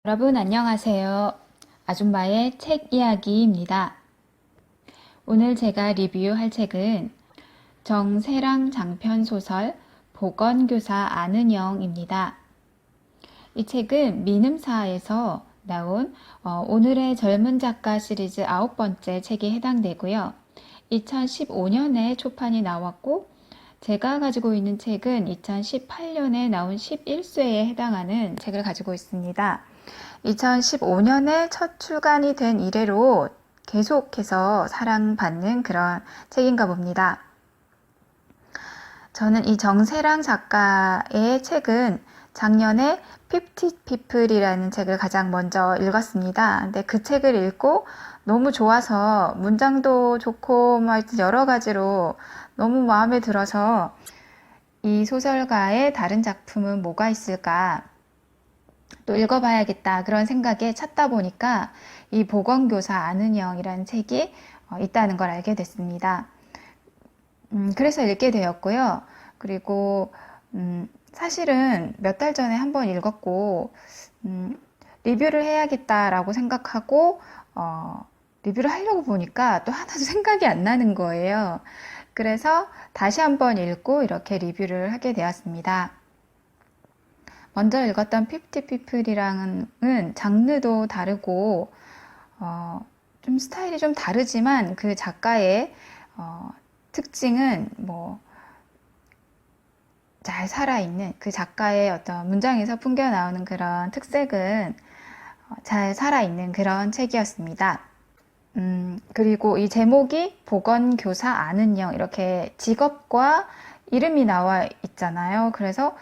여러분 안녕하세요. 아줌마의 책 이야기입니다. 오늘 제가 리뷰할 책은 정세랑 장편 소설 보건교사 아는영입니다. 이 책은 민음사에서 나온 오늘의 젊은 작가 시리즈 9번째 책에 해당되고요. 2015년에 초판이 나왔고 제가 가지고 있는 책은 2018년에 나온 11쇄에 해당하는 책을 가지고 있습니다. 2015년에 첫 출간이 된 이래로 계속해서 사랑받는 그런 책인가 봅니다. 저는 이 정세랑 작가의 책은 작년에 50 People이라는 책을 가장 먼저 읽었습니다. 근데 그 책을 읽고 너무 좋아서 문장도 좋고 여러 가지로 너무 마음에 들어서 이 소설가의 다른 작품은 뭐가 있을까 또 읽어봐야겠다 그런 생각에 찾다 보니까 이 보건교사 아는영이라는 책이 있다는 걸 알게 됐습니다. 그래서 읽게 되었고요. 그리고 사실은 몇 달 전에 한번 읽었고 리뷰를 해야겠다라고 생각하고 리뷰를 하려고 보니까 또 하나도 생각이 안 나는 거예요. 그래서 다시 한번 읽고 이렇게 리뷰를 하게 되었습니다. 먼저 읽었던 50 People이랑은 장르도 다르고 좀 스타일이 좀 다르지만 그 작가의 특징은 잘 살아있는 그 작가의 어떤 문장에서 풍겨 나오는 그런 특색은 잘 살아있는 그런 책이었습니다. 그리고 이 제목이 보건교사 아는영 이렇게 직업과 이름이 나와 있잖아요. 그래서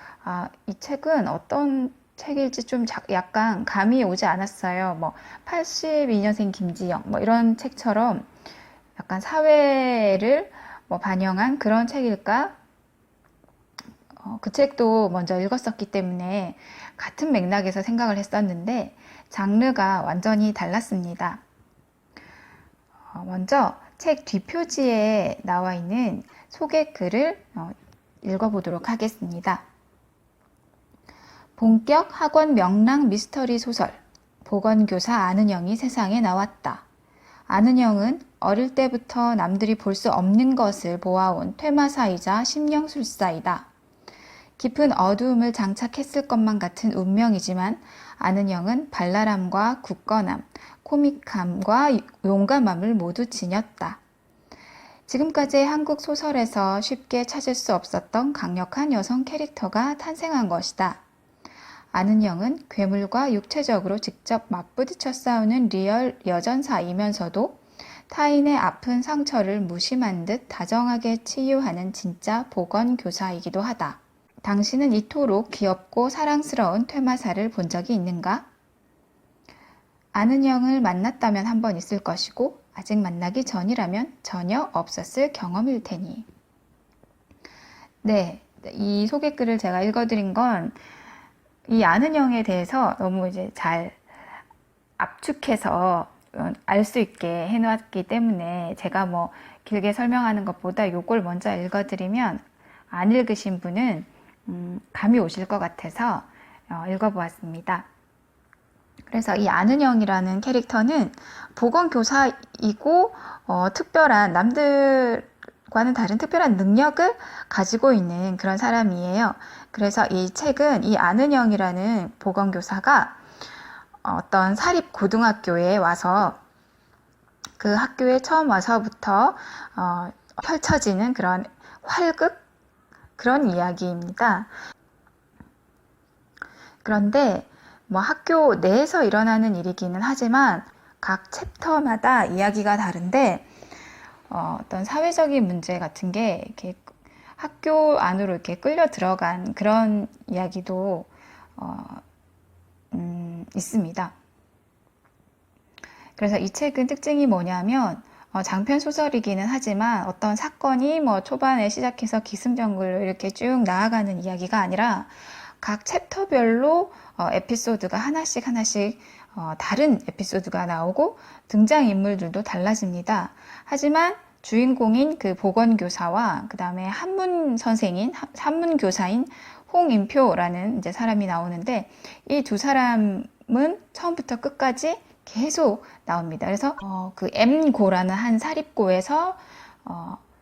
이 책은 어떤 책일지 좀 약간 감이 오지 않았어요. 82년생 김지영 이런 책처럼 약간 사회를 반영한 그런 책일까? 그 책도 먼저 읽었었기 때문에 같은 맥락에서 생각을 했었는데 장르가 완전히 달랐습니다. 먼저 책 뒷표지에 나와 있는 소개글을 읽어보도록 하겠습니다. 본격 학원 명랑 미스터리 소설 보건교사 아는영이 세상에 나왔다. 아는영은 어릴 때부터 남들이 볼 수 없는 것을 보아온 퇴마사이자 심령술사이다. 깊은 어두움을 장착했을 것만 같은 운명이지만 아는영은 발랄함과 굳건함, 코믹함과 용감함을 모두 지녔다. 지금까지의 한국 소설에서 쉽게 찾을 수 없었던 강력한 여성 캐릭터가 탄생한 것이다. 아는영은 괴물과 육체적으로 직접 맞부딪혀 싸우는 리얼 여전사이면서도 타인의 아픈 상처를 무심한 듯 다정하게 치유하는 진짜 보건교사이기도 하다. 당신은 이토록 귀엽고 사랑스러운 퇴마사를 본 적이 있는가? 아는영을 만났다면 한 번 있을 것이고 아직 만나기 전이라면 전혀 없었을 경험일 테니. 네, 이 소개글을 제가 읽어드린 건 이 아는영에 대해서 너무 이제 잘 압축해서 알 수 있게 해놓았기 때문에 제가 길게 설명하는 것보다 요걸 먼저 읽어드리면 안 읽으신 분은 감이 오실 것 같아서 읽어보았습니다. 그래서 이 아는영이라는 캐릭터는 보건교사이고 특별한 남들과는 다른 특별한 능력을 가지고 있는 그런 사람이에요. 그래서 이 책은 이 아는영이라는 보건교사가 어떤 사립고등학교에 와서 그 학교에 처음 와서부터 펼쳐지는 그런 활극 그런 이야기입니다. 그런데 학교 내에서 일어나는 일이기는 하지만 각 챕터마다 이야기가 다른데 어떤 사회적인 문제 같은 게 이렇게 학교 안으로 이렇게 끌려 들어간 그런 이야기도 있습니다. 그래서 이 책은 특징이 뭐냐면 장편 소설이기는 하지만 어떤 사건이 초반에 시작해서 기승전결로 이렇게 쭉 나아가는 이야기가 아니라 각 챕터별로 에피소드가 하나씩 다른 에피소드가 나오고 등장인물들도 달라집니다. 하지만 주인공인 그 보건교사와 그 다음에 한문교사인 홍인표라는 이제 사람이 나오는데 이 두 사람은 처음부터 끝까지 계속 나옵니다. 그래서 그 M고라는 한 사립고에서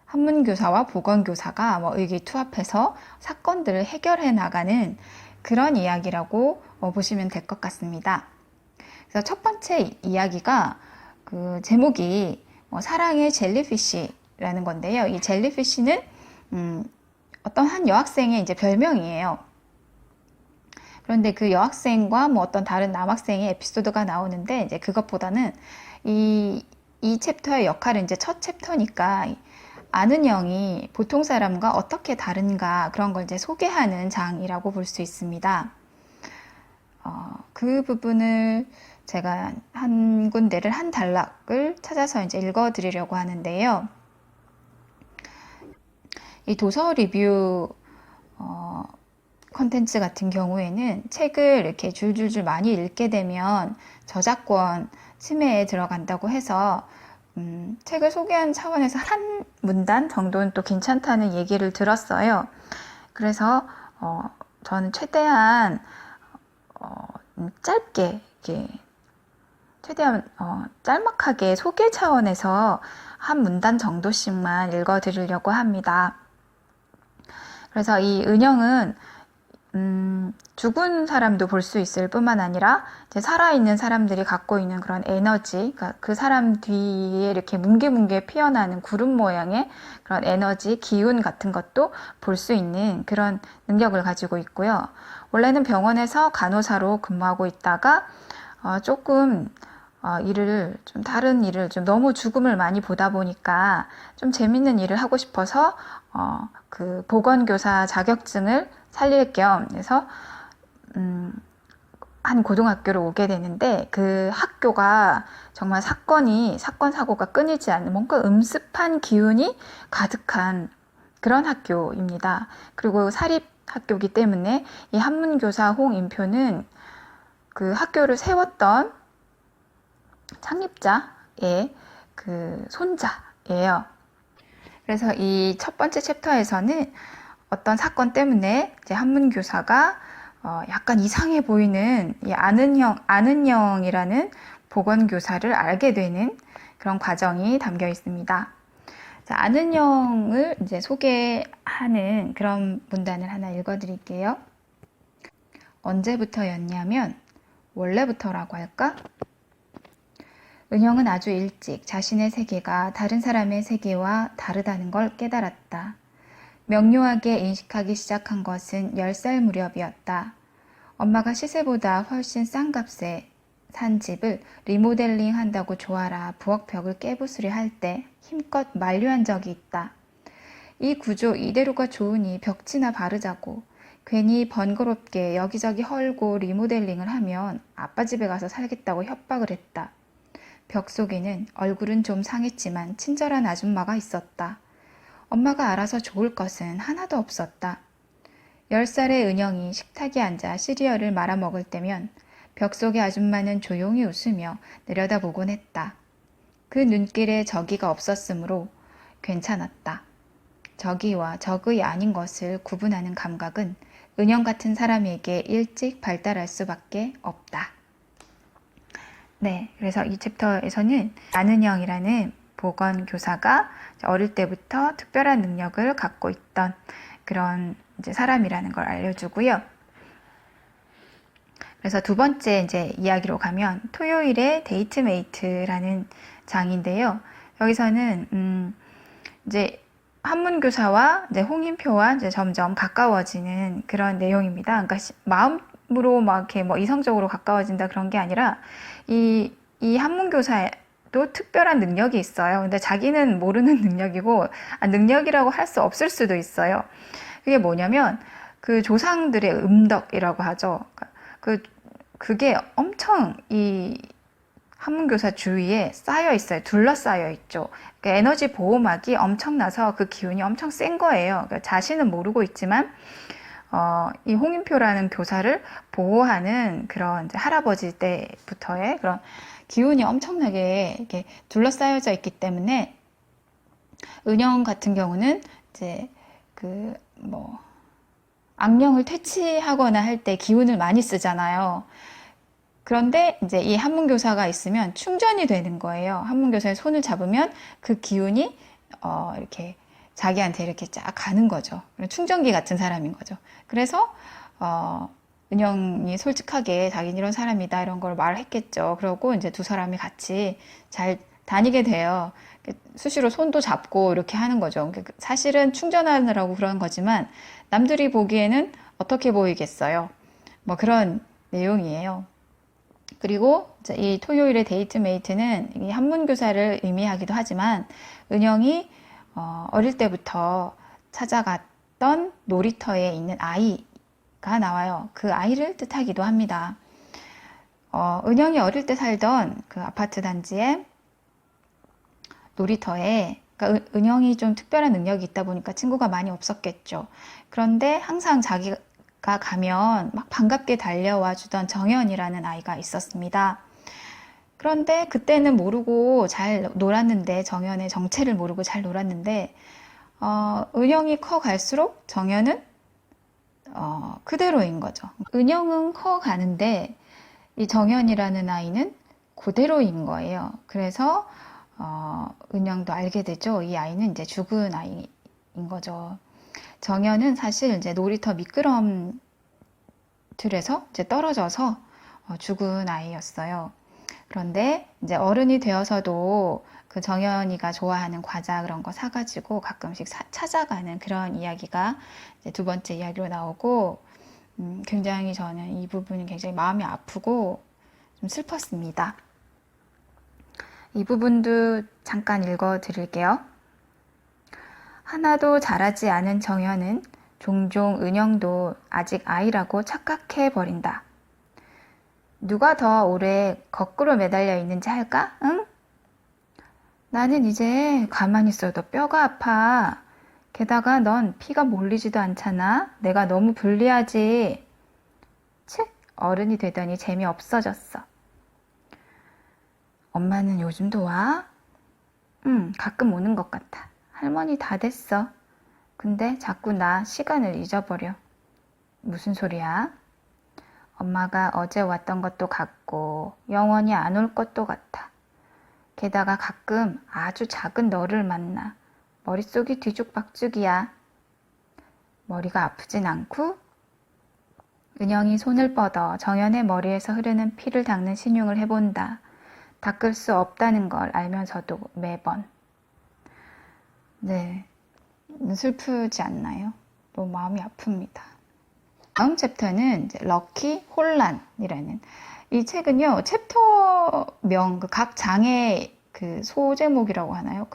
한문교사와 보건교사가 의기투합해서 사건들을 해결해 나가는 그런 이야기라고 보시면 될 것 같습니다. 그래서 첫 번째 이야기가 그 제목이 사랑의 젤리피쉬라는 건데요. 이 젤리피쉬는 어떤 한 여학생의 이제 별명이에요. 그런데 그 여학생과 어떤 다른 남학생의 에피소드가 나오는데 이제 그것보다는 이 챕터의 역할은 이제 첫 챕터니까 아는 형이 보통 사람과 어떻게 다른가 그런 걸 이제 소개하는 장이라고 볼 수 있습니다. 그 부분을 제가 한 군데를 한 단락을 찾아서 이제 읽어드리려고 하는데요. 이 도서 리뷰 컨텐츠 같은 경우에는 책을 이렇게 줄줄줄 많이 읽게 되면 저작권 침해에 들어간다고 해서 책을 소개한 차원에서 한 문단 정도는 또 괜찮다는 얘기를 들었어요. 그래서 저는 최대한 짧게 최대한 짤막하게 소개 차원에서 한 문단 정도씩만 읽어드리려고 합니다. 그래서 이 은영은 죽은 사람도 볼 수 있을 뿐만 아니라 이제 살아있는 사람들이 갖고 있는 그런 에너지, 그러니까 그 사람 뒤에 이렇게 뭉게뭉게 피어나는 구름 모양의 그런 에너지, 기운 같은 것도 볼 수 있는 그런 능력을 가지고 있고요. 원래는 병원에서 간호사로 근무하고 있다가 조금 다른 일을 좀 너무 죽음을 많이 보다 보니까 좀 재밌는 일을 하고 싶어서 그 보건교사 자격증을 살릴 겸 해서 한 고등학교로 오게 되는데 그 학교가 정말 사건 사고가 끊이지 않는 뭔가 음습한 기운이 가득한 그런 학교입니다. 그리고 사립 학교이기 때문에 이 한문교사 홍인표는 그 학교를 세웠던 창립자의 그 손자예요. 그래서 이 첫 번째 챕터에서는 어떤 사건 때문에 이제 한문교사가 약간 이상해 보이는 이 아는 형이라는 보건교사를 알게 되는 그런 과정이 담겨 있습니다. 자, 아는 형을 이제 소개하는 그런 문단을 하나 읽어드릴게요. 언제부터였냐면 원래부터라고 할까? 은영은 아주 일찍 자신의 세계가 다른 사람의 세계와 다르다는 걸 깨달았다. 명료하게 인식하기 시작한 것은 10살 무렵이었다. 엄마가 시세보다 훨씬 싼 값에 산 집을 리모델링 한다고 조아라 부엌벽을 깨부수려 할 때 힘껏 만류한 적이 있다. 이 구조 이대로가 좋으니 벽지나 바르자고 괜히 번거롭게 여기저기 헐고 리모델링을 하면 아빠 집에 가서 살겠다고 협박을 했다. 벽 속에는 얼굴은 좀 상했지만 친절한 아줌마가 있었다. 엄마가 알아서 좋을 것은 하나도 없었다. 10살의 은영이 식탁에 앉아 시리얼을 말아먹을 때면 벽 속의 아줌마는 조용히 웃으며 내려다보곤 했다. 그 눈길에 저기가 없었으므로 괜찮았다. 저기와 저기 아닌 것을 구분하는 감각은 은영 같은 사람에게 일찍 발달할 수밖에 없다. 네, 그래서 이 챕터에서는 안은영이라는 보건교사가 어릴 때부터 특별한 능력을 갖고 있던 그런 이제 사람이라는 걸 알려주고요. 그래서 두 번째 이제 이야기로 가면 토요일의 데이트메이트라는 장인데요. 여기서는 이제 한문교사와 이제 홍인표와 이제 점점 가까워지는 그런 내용입니다. 그러니까 마음으로 막 이렇게 이성적으로 가까워진다 그런 게 아니라 이 한문교사도 특별한 능력이 있어요. 근데 자기는 모르는 능력이고 능력이라고 할 수 없을 수도 있어요. 그게 뭐냐면 그 조상들의 음덕이라고 하죠. 그게 엄청 이 한문교사 주위에 쌓여 있어요. 둘러싸여 있죠. 그러니까 에너지 보호막이 엄청나서 그 기운이 엄청 센 거예요. 그러니까 자신은 모르고 있지만 이 홍인표라는 교사를 보호하는 그런 이제 할아버지 때부터의 그런 기운이 엄청나게 이렇게 둘러싸여져 있기 때문에 은영 같은 경우는 이제 악령을 퇴치하거나 할 때 기운을 많이 쓰잖아요. 그런데 이제 이 한문교사가 있으면 충전이 되는 거예요. 한문교사의 손을 잡으면 그 기운이 이렇게 자기한테 이렇게 쫙 가는 거죠. 충전기 같은 사람인 거죠. 그래서 은영이 솔직하게 자기는 이런 사람이다 이런 걸 말했겠죠. 그러고 이제 두 사람이 같이 잘 다니게 돼요. 수시로 손도 잡고 이렇게 하는 거죠. 사실은 충전하느라고 그런 거지만 남들이 보기에는 어떻게 보이겠어요. 뭐 그런 내용이에요. 그리고 이 토요일의 데이트메이트는 이 한문교사를 의미하기도 하지만 은영이 어릴 때부터 찾아갔던 놀이터에 있는 아이가 나와요. 그 아이를 뜻하기도 합니다. 은영이 어릴 때 살던 그 아파트 단지에 놀이터에, 그러니까 은영이 좀 특별한 능력이 있다 보니까 친구가 많이 없었겠죠. 그런데 항상 자기가 가면 막 반갑게 달려와 주던 정연이라는 아이가 있었습니다. 그런데 그때는 모르고 잘 놀았는데, 정연의 정체를 모르고 잘 놀았는데, 은영이 커 갈수록 정연은 그대로인 거죠. 은영은 커 가는데 이 정연이라는 아이는 그대로인 거예요. 그래서 은영도 알게 되죠. 이 아이는 이제 죽은 아이인 거죠. 정연은 사실 이제 놀이터 미끄럼틀에서 이제 떨어져서 죽은 아이였어요. 그런데 이제 어른이 되어서도 그 정연이가 좋아하는 과자 그런 거 사가지고 가끔씩 찾아가는 그런 이야기가 이제 두 번째 이야기로 나오고, 굉장히 저는 이 부분이 굉장히 마음이 아프고 좀 슬펐습니다. 이 부분도 잠깐 읽어 드릴게요. 하나도 잘하지 않은 정연은 종종 은영도 아직 아이라고 착각해 버린다. 누가 더 오래 거꾸로 매달려 있는지 할까? 응? 나는 이제 가만히 있어도 뼈가 아파. 게다가 넌 피가 몰리지도 않잖아. 내가 너무 불리하지. 치, 어른이 되더니 재미없어졌어. 엄마는 요즘도 와? 응, 가끔 오는 것 같아. 할머니 다 됐어. 근데 자꾸 나 시간을 잊어버려. 무슨 소리야? 엄마가 어제 왔던 것도 같고 영원히 안 올 것도 같아. 게다가 가끔 아주 작은 너를 만나. 머릿속이 뒤죽박죽이야. 머리가 아프진 않고? 은영이 손을 뻗어 정연의 머리에서 흐르는 피를 닦는 신용을 해본다. 닦을 수 없다는 걸 알면서도 매번. 네, 슬프지 않나요? 너무 마음이 아픕니다. 다음 챕터는 이제 럭키 혼란이라는, 이 책은요 챕터명 각 장의 그 소제목이라고 하나요?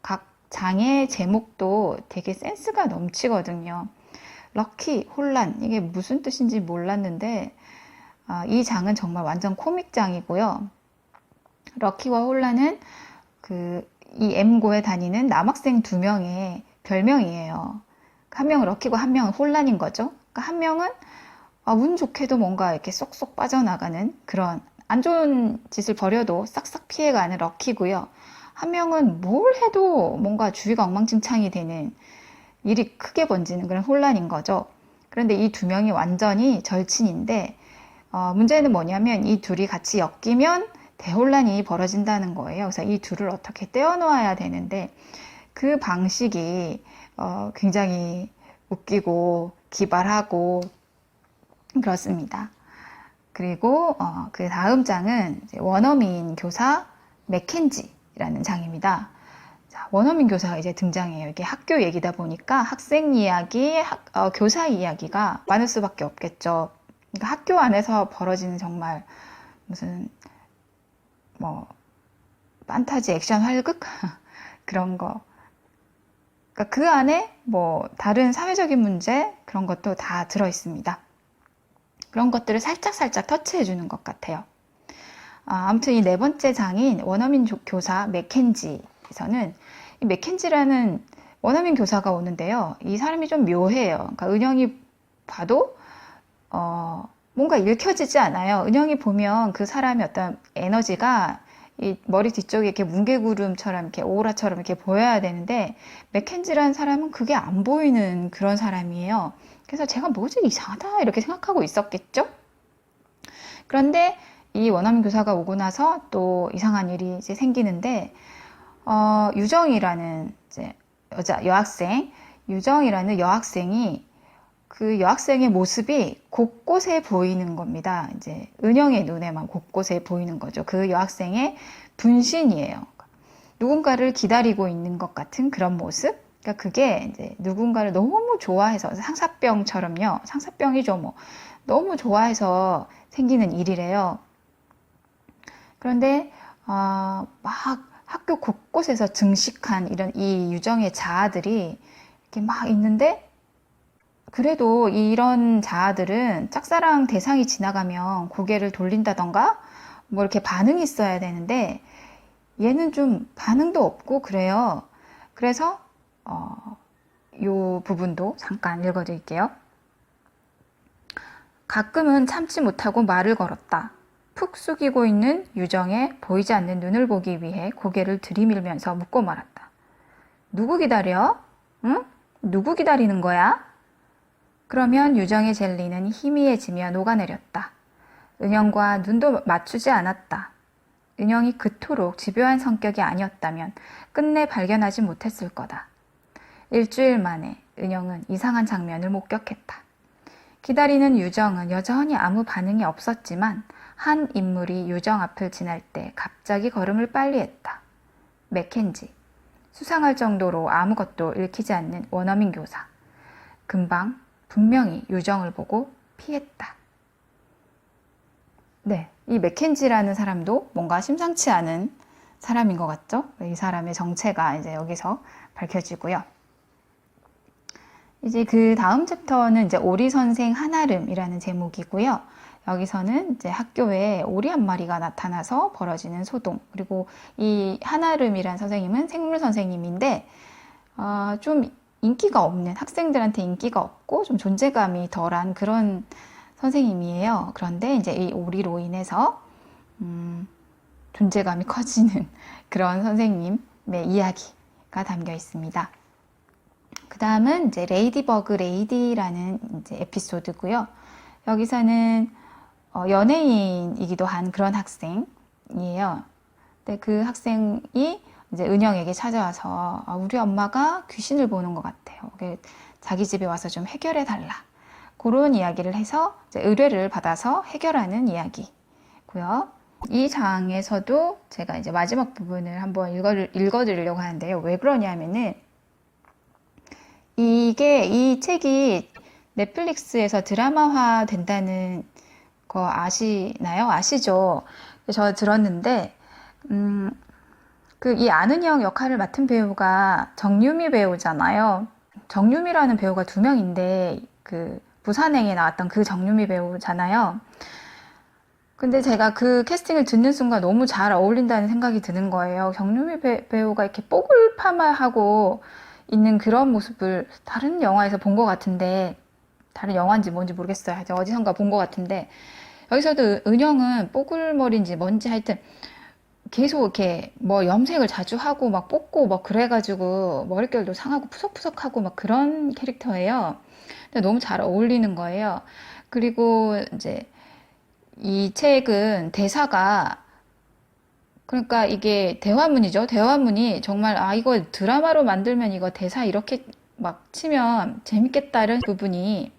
각 장의 제목도 되게 센스가 넘치거든요. 럭키 혼란, 이게 무슨 뜻인지 몰랐는데 이 장은 정말 완전 코믹장이고요. 럭키와 혼란은 이 M고에 다니는 남학생 두 명의 별명이에요. 한 명은 럭키고 한 명은 혼란인 거죠. 그러니까 한 명은 운 좋게도 뭔가 이렇게 쏙쏙 빠져나가는 그런 안 좋은 짓을 벌여도 싹싹 피해가는 럭키고요. 한 명은 뭘 해도 뭔가 주위가 엉망진창이 되는, 일이 크게 번지는 그런 혼란인 거죠. 그런데 이 두 명이 완전히 절친인데 문제는 뭐냐면 이 둘이 같이 엮이면 대혼란이 벌어진다는 거예요. 그래서 이 둘을 어떻게 떼어놓아야 되는데 그 방식이 굉장히 웃기고 기발하고 그렇습니다. 그리고 그 다음 장은 원어민 교사 맥켄지라는 장입니다. 자, 원어민 교사가 이제 등장해요. 이게 학교 얘기다 보니까 학생 이야기, 교사 이야기가 많을 수밖에 없겠죠. 그러니까 학교 안에서 벌어지는 정말 무슨 뭐 판타지 액션 활극 그런 거. 그러니까 그 안에 뭐 다른 사회적인 문제 그런 것도 다 들어 있습니다. 그런 것들을 살짝 터치해 주는 것 같아요. 아무튼 이 네 번째 장인 원어민 교사 맥켄지에서는 이 맥켄지라는 원어민 교사가 오는데요. 이 사람이 좀 묘해요. 그러니까 은영이 봐도 뭔가 읽혀지지 않아요. 은영이 보면 그 사람의 어떤 에너지가 이 머리 뒤쪽에 이렇게 뭉게구름처럼 이렇게 오라처럼 이렇게 보여야 되는데 맥켄지라는 사람은 그게 안 보이는 그런 사람이에요. 그래서 제가 뭐지 이상하다 이렇게 생각하고 있었겠죠? 그런데 이 원어민 교사가 오고 나서 또 이상한 일이 이제 생기는데, 유정이라는 이제 유정이라는 여학생이 그 여학생의 모습이 곳곳에 보이는 겁니다. 이제 은영의 눈에만 곳곳에 보이는 거죠. 그 여학생의 분신이에요. 누군가를 기다리고 있는 것 같은 그런 모습? 그러니까 그게 이제 누군가를 너무 좋아해서, 상사병처럼요. 상사병이죠, 뭐. 너무 좋아해서 생기는 일이래요. 그런데, 막 학교 곳곳에서 증식한 이런 이 유정의 자아들이 이렇게 막 있는데, 그래도 이런 자아들은 짝사랑 대상이 지나가면 고개를 돌린다던가, 뭐 이렇게 반응이 있어야 되는데, 얘는 좀 반응도 없고 그래요. 그래서 요 부분도 잠깐 읽어드릴게요. 가끔은 참지 못하고 말을 걸었다. 푹 숙이고 있는 유정의 보이지 않는 눈을 보기 위해 고개를 들이밀면서 묻고 말았다. 누구 기다려? 응? 누구 기다리는 거야? 그러면 유정의 젤리는 희미해지며 녹아내렸다. 은영과 눈도 맞추지 않았다. 은영이 그토록 집요한 성격이 아니었다면 끝내 발견하지 못했을 거다. 일주일 만에 은영은 이상한 장면을 목격했다. 기다리는 유정은 여전히 아무 반응이 없었지만 한 인물이 유정 앞을 지날 때 갑자기 걸음을 빨리 했다. 맥켄지. 수상할 정도로 아무것도 읽히지 않는 원어민 교사. 금방 분명히 유정을 보고 피했다. 네, 이 맥켄지라는 사람도 뭔가 심상치 않은 사람인 것 같죠? 이 사람의 정체가 이제 여기서 밝혀지고요. 이제 그 다음 챕터는 이제 오리 선생 한아름이라는 제목이고요. 여기서는 이제 학교에 오리 한 마리가 나타나서 벌어지는 소동. 그리고 이 한아름이라는 선생님은 생물 선생님인데, 좀 인기가 없는, 학생들한테 인기가 없고 좀 존재감이 덜한 그런 선생님이에요. 그런데 이제 이 오리로 인해서 존재감이 커지는 그런 선생님의 이야기가 담겨 있습니다. 그 다음은 이제 레이디버그 레이디라는 이제 에피소드고요. 여기서는 연예인이기도 한 그런 학생이에요. 근데 그 학생이 이제 은영에게 찾아와서 우리 엄마가 귀신을 보는 것 같아요. 자기 집에 와서 좀 해결해 달라. 그런 이야기를 해서 이제 의뢰를 받아서 해결하는 이야기고요. 이 장에서도 제가 이제 마지막 부분을 한번 읽어드리려고 하는데요. 왜 그러냐면은 이 책이 넷플릭스에서 드라마화 된다는 거 아시나요? 아시죠? 저 들었는데 이 아는형 역할을 맡은 배우가 정유미 배우잖아요. 정유미라는 배우가 두 명인데 부산행에 나왔던 그 정유미 배우잖아요. 근데 제가 그 캐스팅을 듣는 순간 너무 잘 어울린다는 생각이 드는 거예요. 정유미 배우가 이렇게 뽀글 파마하고 있는 그런 모습을 다른 영화에서 본 것 같은데, 다른 영화인지 뭔지 모르겠어요. 하여튼 어디선가 본 것 같은데, 여기서도 은영은 뽀글머리인지 뭔지 하여튼 계속 이렇게 뭐 염색을 자주 하고 막 뽑고 막 그래가지고 머릿결도 상하고 푸석푸석하고 막 그런 캐릭터예요. 근데 너무 잘 어울리는 거예요. 그리고 이제 이 책은 대사가, 그러니까 이게 대화문이죠. 대화문이 정말 이거 드라마로 만들면 이거 대사 이렇게 막 치면 재밌겠다는 부분이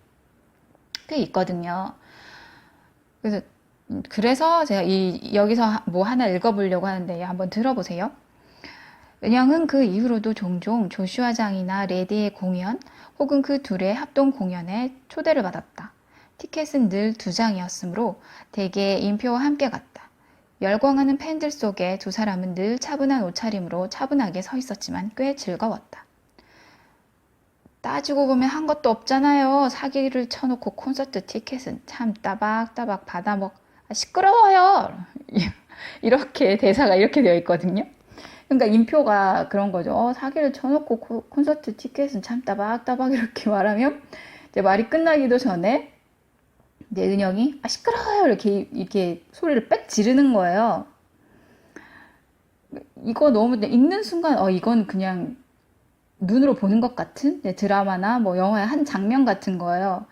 꽤 있거든요. 그래서 제가 여기서 뭐 하나 읽어보려고 하는데 한번 들어보세요. 은영은 그 이후로도 종종 조슈아장이나 레디의 공연 혹은 그 둘의 합동 공연에 초대를 받았다. 티켓은 늘 2장이었으므로 대개 인표와 함께 갔다. 열광하는 팬들 속에 두 사람은 늘 차분한 옷차림으로 차분하게 서 있었지만 꽤 즐거웠다. 따지고 보면 한 것도 없잖아요. 사기를 쳐놓고 콘서트 티켓은 참 따박따박 시끄러워요. 이렇게 대사가 이렇게 되어 있거든요. 그러니까 인표가 그런 거죠. 사기를 쳐놓고 콘서트 티켓은 참 따박따박 이렇게 말하면 이제 말이 끝나기도 전에 이제 은영이 시끄러워요 이렇게 소리를 빽 지르는 거예요. 이거 너무 읽는 순간 이건 그냥 눈으로 보는 것 같은 드라마나 뭐 영화의 한 장면 같은 거예요.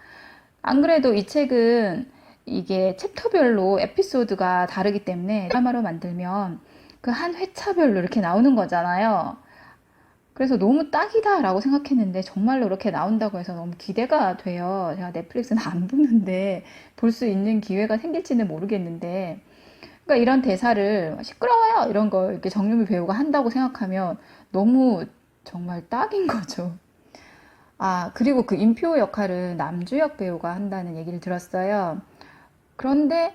안 그래도 이 책은 이게 챕터별로 에피소드가 다르기 때문에 드라마로 만들면 그 한 회차별로 이렇게 나오는 거잖아요. 그래서 너무 딱이다 라고 생각했는데 정말로 이렇게 나온다고 해서 너무 기대가 돼요. 제가 넷플릭스는 안 보는데 볼 수 있는 기회가 생길지는 모르겠는데, 그러니까 이런 대사를 시끄러워요 이런 거 이렇게 정유미 배우가 한다고 생각하면 너무 정말 딱인 거죠. 아, 그리고 그 임표 역할을 남주혁 배우가 한다는 얘기를 들었어요. 그런데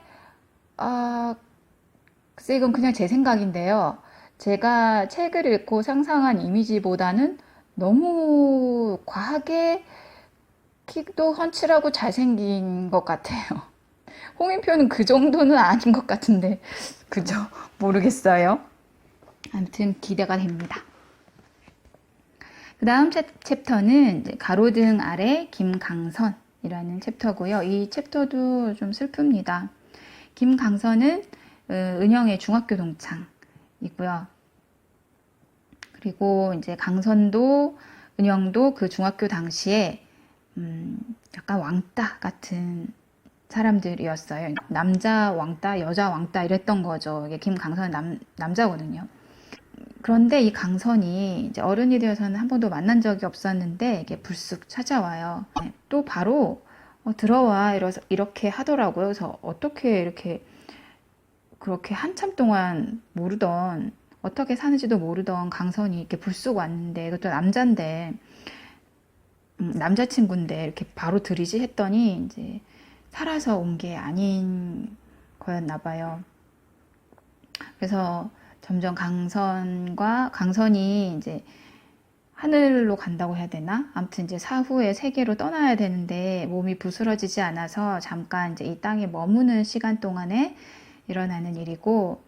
글쎄 이건 그냥 제 생각인데요. 제가 책을 읽고 상상한 이미지보다는 너무 과하게 키도 훤칠하고 잘생긴 것 같아요. 홍인표는 그 정도는 아닌 것 같은데, 그죠? 모르겠어요. 아무튼 기대가 됩니다. 그 다음 챕터는 가로등 아래 김강선이라는 챕터고요. 이 챕터도 좀 슬픕니다. 김강선은 은영의 중학교 동창이고요. 그리고 이제 강선도 은영도 그 중학교 당시에 약간 왕따 같은 사람들이었어요. 남자 왕따, 여자 왕따 이랬던 거죠. 이게 김강선은 남자거든요. 그런데 이 강선이 이제 어른이 되어서는 한 번도 만난 적이 없었는데 이게 불쑥 찾아와요. 또 바로 들어와 이렇게 하더라고요. 그래서 어떻게 이렇게 그렇게 한참 동안 모르던, 어떻게 사는지도 모르던 강선이 이렇게 불쑥 왔는데, 그것도 남잔데, 남자친구인데 이렇게 바로 들이지 했더니 이제 살아서 온 게 아닌 거였나 봐요. 그래서 점점 강선이 이제 하늘로 간다고 해야 되나? 아무튼 이제 사후의 세계로 떠나야 되는데 몸이 부스러지지 않아서 잠깐 이제 이 땅에 머무는 시간 동안에 일어나는 일이고,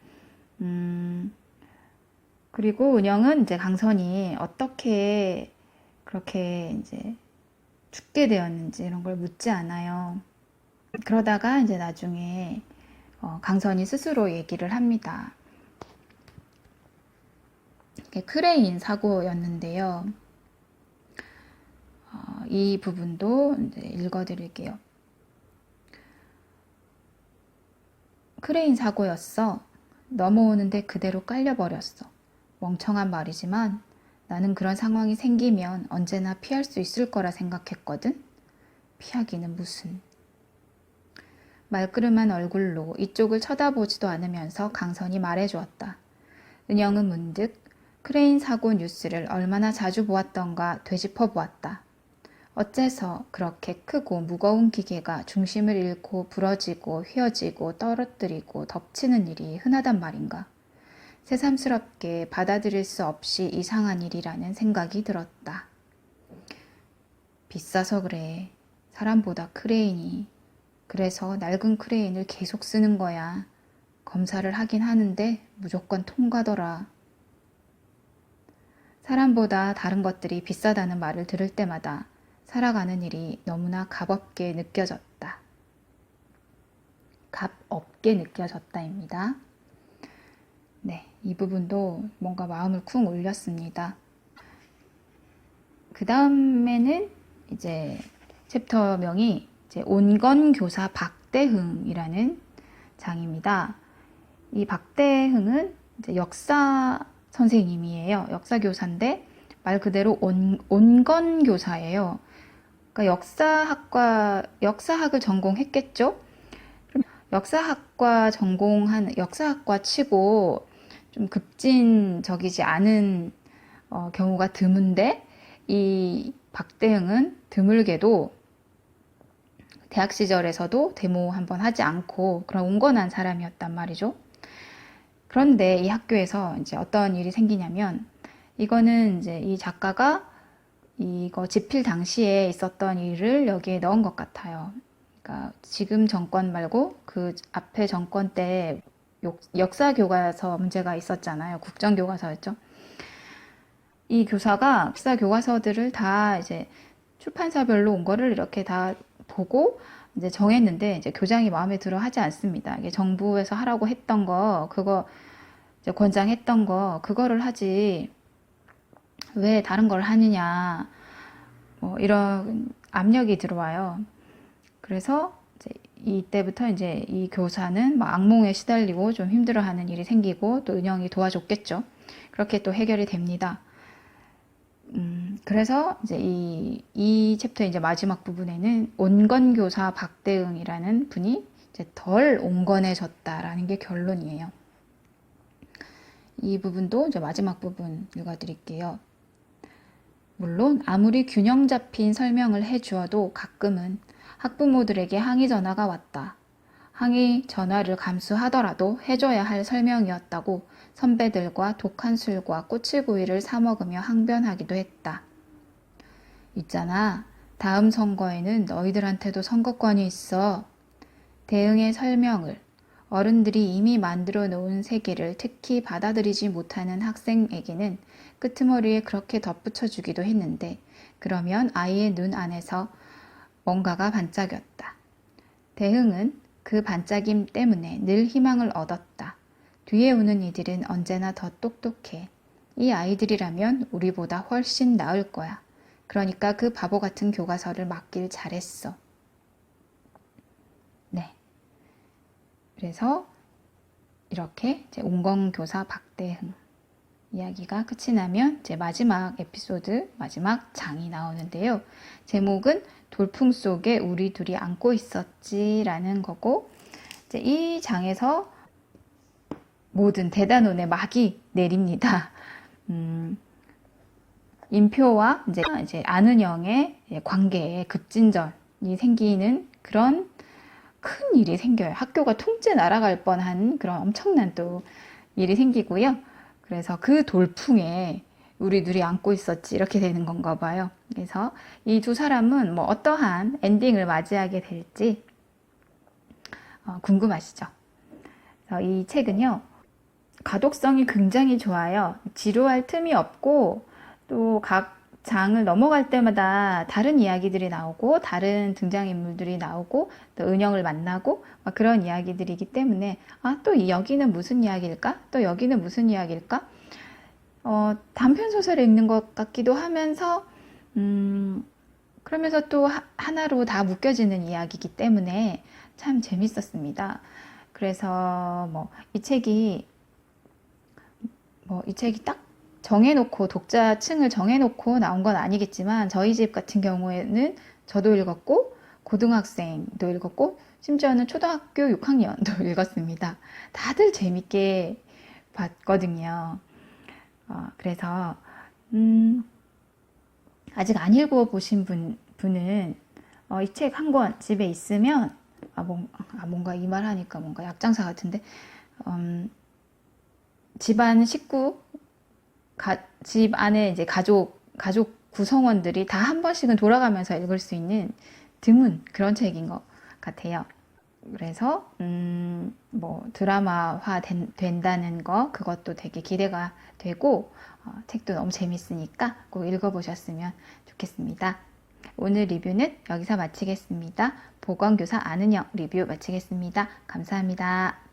그리고 은영은 이제 강선이 어떻게 그렇게 이제 죽게 되었는지 이런 걸 묻지 않아요. 그러다가 이제 나중에 강선이 스스로 얘기를 합니다. 크레인 사고였는데요. 이 부분도 이제 읽어드릴게요. 크레인 사고였어. 넘어오는데 그대로 깔려버렸어. 멍청한 말이지만 나는 그런 상황이 생기면 언제나 피할 수 있을 거라 생각했거든. 피하기는 무슨. 말끄름한 얼굴로 이쪽을 쳐다보지도 않으면서 강선이 말해주었다. 은영은 문득 크레인 사고 뉴스를 얼마나 자주 보았던가 되짚어 보았다. 어째서 그렇게 크고 무거운 기계가 중심을 잃고 부러지고 휘어지고 떨어뜨리고 덮치는 일이 흔하단 말인가. 새삼스럽게 받아들일 수 없이 이상한 일이라는 생각이 들었다. 비싸서 그래. 사람보다 크레인이. 그래서 낡은 크레인을 계속 쓰는 거야. 검사를 하긴 하는데 무조건 통과더라. 사람보다 다른 것들이 비싸다는 말을 들을 때마다 살아가는 일이 너무나 값없게 느껴졌다. 값없게 느껴졌다입니다. 네, 이 부분도 뭔가 마음을 쿵 울렸습니다. 그 다음에는 이제 챕터명이 이제 온건교사 박대흥이라는 장입니다. 이 박대흥은 이제 역사 선생님이에요. 역사 교사인데 말 그대로 온건교사예요. 그러니까 역사학을 전공했겠죠? 역사학과 전공한 역사학과 치고 좀 급진적이지 않은 경우가 드문데, 이 박대흥은 드물게도 대학 시절에서도 데모 한번 하지 않고 그런 온건한 사람이었단 말이죠. 그런데 이 학교에서 이제 어떤 일이 생기냐면, 이거는 이제 이 작가가 이거 집필 당시에 있었던 일을 여기에 넣은 것 같아요. 그러니까 지금 정권 말고 그 앞에 정권 때 역사 교과서 문제가 있었잖아요. 국정 교과서였죠. 이 교사가 역사 교과서들을 다 이제 출판사별로 온 거를 이렇게 다 보고 이제 정했는데, 이제 교장이 마음에 들어 하지 않습니다. 이게 정부에서 하라고 했던 거, 그거 이제 권장했던 거, 그거를 하지 왜 다른 걸 하느냐, 뭐 이런 압력이 들어와요. 그래서 이제 이때부터 이제 이 교사는 막 악몽에 시달리고 좀 힘들어하는 일이 생기고 또 은영이 도와줬겠죠. 그렇게 또 해결이 됩니다. 그래서 이제 이 챕터의 이제 마지막 부분에는 온건교사 박대응이라는 분이 이제 덜 온건해졌다라는 게 결론이에요. 이 부분도 이제 마지막 부분 읽어드릴게요. 물론 아무리 균형 잡힌 설명을 해주어도 가끔은 학부모들에게 항의 전화가 왔다. 항의 전화를 감수하더라도 해줘야 할 설명이었다고 선배들과 독한 술과 꼬치구이를 사 먹으며 항변하기도 했다. 있잖아. 다음 선거에는 너희들한테도 선거권이 있어. 대응의 설명을 어른들이 이미 만들어 놓은 세계를 특히 받아들이지 못하는 학생에게는 끄트머리에 그렇게 덧붙여 주기도 했는데 그러면 아이의 눈 안에서 뭔가가 반짝였다. 대응은 그 반짝임 때문에 늘 희망을 얻었다. 뒤에 오는 이들은 언제나 더 똑똑해. 이 아이들이라면 우리보다 훨씬 나을 거야. 그러니까 그 바보 같은 교과서를 맡길 잘했어. 네. 그래서 이렇게 이제 온건교사 박대흥 이야기가 끝이 나면 이제 마지막 에피소드, 마지막 장이 나오는데요. 제목은 돌풍 속에 우리 둘이 안고 있었지라는 거고, 이제 이 장에서 모든 대단원의 막이 내립니다. 인표와 이제 안은영의 관계에 급진전이 생기는 그런 큰 일이 생겨요. 학교가 통째 날아갈 뻔한 그런 엄청난 또 일이 생기고요. 그래서 그 돌풍에 우리 둘이 안고 있었지 이렇게 되는 건가 봐요. 그래서 이 두 사람은 뭐 어떠한 엔딩을 맞이하게 될지 궁금하시죠? 그래서 이 책은요. 가독성이 굉장히 좋아요. 지루할 틈이 없고 또 각 장을 넘어갈 때마다 다른 이야기들이 나오고 다른 등장인물들이 나오고 또 은영을 만나고 막 그런 이야기들이기 때문에 또 여기는 무슨 이야기일까? 또 여기는 무슨 이야기일까? 단편소설을 읽는 것 같기도 하면서 그러면서 또 하나로 다 묶여지는 이야기이기 때문에 참 재밌었습니다. 그래서 이 책이 딱 정해놓고 독자층을 정해놓고 나온 건 아니겠지만 저희 집 같은 경우에는 저도 읽었고 고등학생도 읽었고 심지어는 초등학교 6학년도 읽었습니다. 다들 재밌게 봤거든요. 그래서 아직 안 읽어보신 분은 이 책 한 권 집에 있으면 뭔가 이 말 하니까 뭔가 약장사 같은데 집안 식구 집 안에 이제 가족 구성원들이 다 한 번씩은 돌아가면서 읽을 수 있는 드문 그런 책인 것 같아요. 그래서 드라마화 된다는 거 그것도 되게 기대가 되고 책도 너무 재밌으니까 꼭 읽어보셨으면 좋겠습니다. 오늘 리뷰는 여기서 마치겠습니다. 보건교사 안은영 리뷰 마치겠습니다. 감사합니다.